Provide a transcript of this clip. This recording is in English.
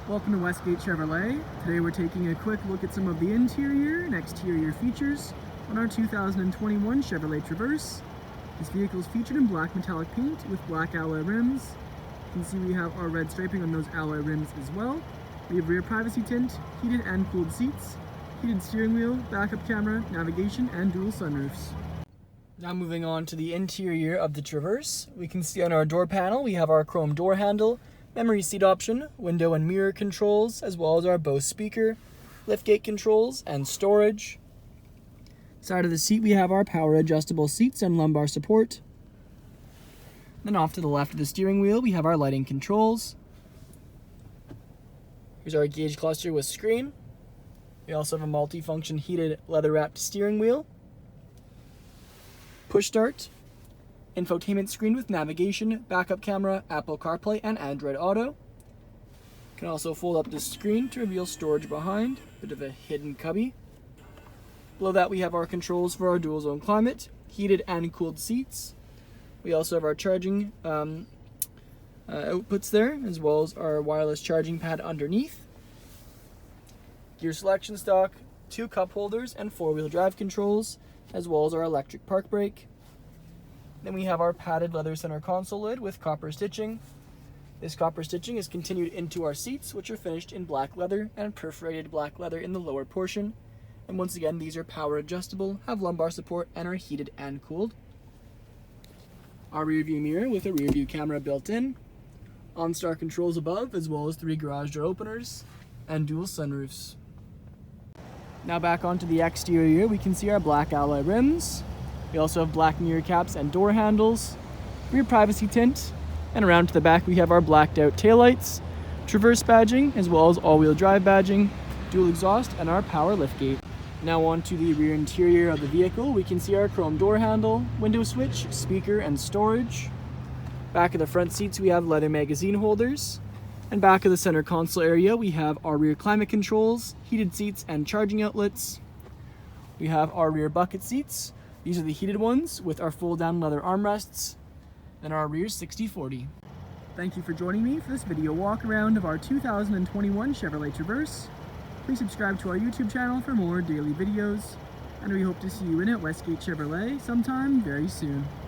Welcome to Westgate Chevrolet. Today we're taking a quick look at some of the interior and exterior features on our 2021 Chevrolet Traverse. This vehicle is featured in black metallic paint with black alloy rims. You can see we have our red striping on those alloy rims as well. We have rear privacy tint, heated and cooled seats, heated steering wheel, backup camera, navigation, and dual sunroofs. Now moving on to the interior of the Traverse, we can see on our door panel we have our chrome door handle, memory seat option, window and mirror controls, as well as our Bose speaker, liftgate controls, and storage. Side of the seat we have our power adjustable seats and lumbar support. Then off to the left of the steering wheel we have our lighting controls. Here's our gauge cluster with screen. We also have a multi-function heated leather-wrapped steering wheel. Push start, infotainment screen with navigation, backup camera, Apple CarPlay, and Android Auto. You can also fold up the screen to reveal storage behind, bit of a hidden cubby. Below that we have our controls for our dual zone climate, heated and cooled seats. We also have our charging outputs there, as well as our wireless charging pad underneath. Gear selection stalk, 2 cup holders, and 4-wheel drive controls, as well as our electric park brake. Then we have our padded leather center console lid with copper stitching. This copper stitching is continued into our seats, which are finished in black leather and perforated black leather in the lower portion. And once again, these are power adjustable, have lumbar support, and are heated and cooled. Our rear view mirror with a rear view camera built in. OnStar controls above, as well as 3 garage door openers and dual sunroofs. Now back onto the exterior, we can see our black alloy rims. We also have black mirror caps and door handles, rear privacy tint, and around to the back we have our blacked out taillights, Traverse badging, as well as all-wheel drive badging, dual exhaust, and our power liftgate. Now onto the rear interior of the vehicle, we can see our chrome door handle, window switch, speaker, and storage. Back of the front seats we have leather magazine holders. And back of the center console area, we have our rear climate controls, heated seats, and charging outlets. We have our rear bucket seats. These are the heated ones with our fold-down leather armrests and our rear 60/40. Thank you for joining me for this video walk around of our 2021 Chevrolet Traverse. Please subscribe to our YouTube channel for more daily videos, and we hope to see you in at Westgate Chevrolet sometime very soon.